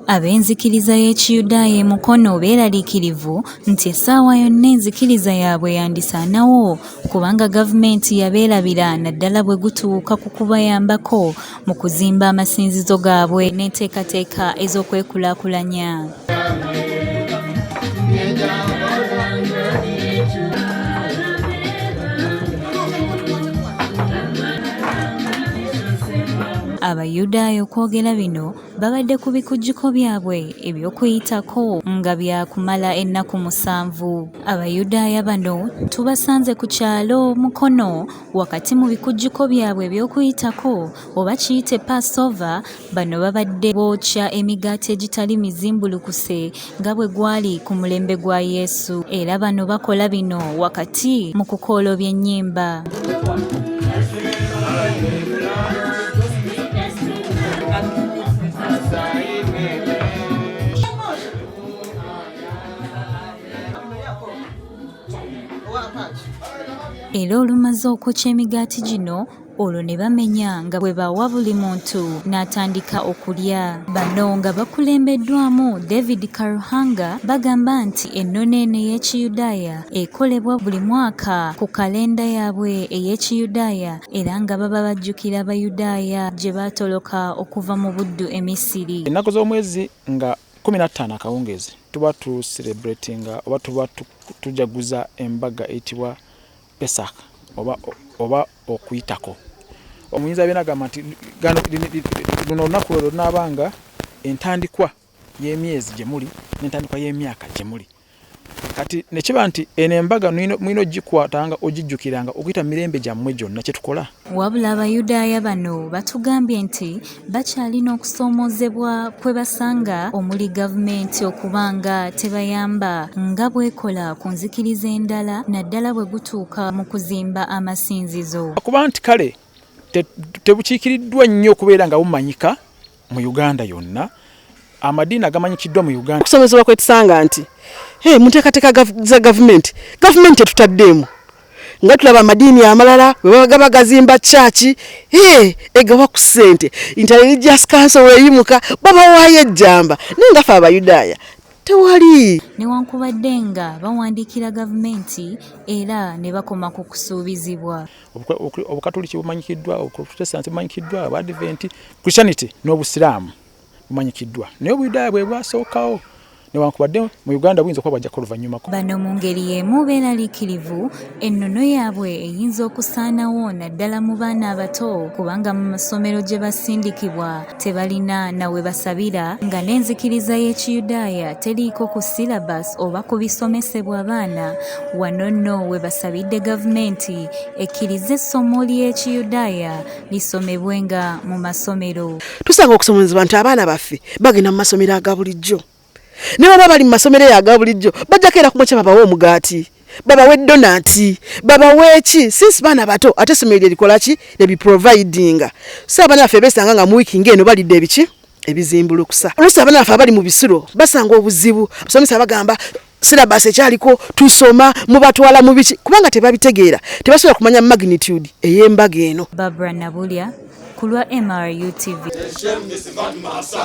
Abenzikiriza Yabayudaaya Mukono Belalikirivu nti essaawa yonna enzikiriza yaabwe yandisaanawo kubanga gavumenti yabeerabira naddala bwe gutuuka ku kubayambako mu kuzimba amasinzizo gaabwe n'enteekateeka ez'okwekulaakulanya. Abayudaaya okwogera bino babadde ku bikujjuko byabwe eby'okuyitako nga byakumala ennaku 7. Abayudaaya bano tubasanze ku kyalo Mukono wakati mu bikujjuko byabwe eby'okuyitako oba kiyite Passover. Bano babadde bookya emigaati egitali mizimbulukuse nga bwe gwali ku mulembe gwa Yesu, era bano bakola bino wakati mu kukoolobya ennyimba. Era olumaze okwokya emigaati gino olwo ne bamenya nga bwe bawa buli muntu n'atandika okulya. Bano nga bakulembeddwamu David Karuhanga bagamba nti ennono eno ey'Ekiyudaaya ekolebwa buli mwaka ku kalenda yaabwe ey'Ekiyudaaya era nga baba bajjukira Abayudaaya gye baatoloka okuva mu buddu e Misiri. Ennaku z'omwezi nga 15 akawungeezi tuba tu celebratinga oba tuba tujaguza embaga eyitibwa Pesach oba okuyitako. Omuyinza byenagamba nti luno olunaku lwe lunaabanga entandikwa y'emyezi gye muli n'entandikwa y'emyaka gye muli. Kati ne kiba nti eno embaga mwino gikwatanga ogijjukiranga okuyita mirembe gyammwe gyonna kye tukola. Wabula Abayudaaya bano batugambye nti bakyalina okusoomoozebwa kwe basanga omuli gavumenti okubanga tebayamba nga bwekola ku nzikiriza endala naddala bwe gutuuka mu kuzimba amasinzizo. Kuba nti kale tebukiikiriddwa nnyo okubeera nga bumanyika mu Uganda yonna. Amadiini agamanyikiddwa mu Uganda okusomezebwa kwe tusanga nti mu nteekateeka za gavumenti etutaddeemu nga tulaba amadiini amalala bwe baba gazimba chachi egawa ku ssente Inter-Religious Council weeyimuka babawaayo ejjamba naye nga ffe Abayudaaya tewali. Newankubadde nga bawandiikira gavumenti era ne bakoma ku kusuubizibwa. Obukatoliki bumanyikiddwa, Obuprotestanti bumanyikiddwa, Abadventi, Christianity n'Obusiraamu bumanyikiddwa, naye Obuyudaaya bwe bwasookawo newankubadde mu Uganda buyinza okuba bwajjako oluvannyuma. Bano mu ngeri y'emu Belalikirivu ennono yaabwe eyinza okusaanawo naddala mu baana abato kubanga mu masomero gye basindikibwa tebalina nawe basabira nga n'enzikiriza y'Ekiyudaaya teriiko ku syllabus oba ku bisomesebwa abaana. Wano nno we basabidde gavumenti ekkirize essomo ly'Ekiyudaaya lisomebwenga mu masomero. Tusanga okusomezebwa nti abaana baffe bagenda mu masomero aga bulijjo. Ne baba bali mu masomero aga bulijjo bajjako era kumukya babawe omugaati, babawe donati, babawe ki since baana bato ate essomero lye likola ki lebiprovidinga. So abaana baffe besanga nga mu wiiki ng'eno balidde ebiki ebizimbulukusa. Oluusi abaana baffe abali mu bisulo basanga obuzibu, abasomesa bagamba syllabus ekyaliko tusoma mubatwala mu biki kubanga tebabitegeera, tebasobola kumanya magnitude ey'embaga eno. Barbara Nabulya ku lwa MRU TV.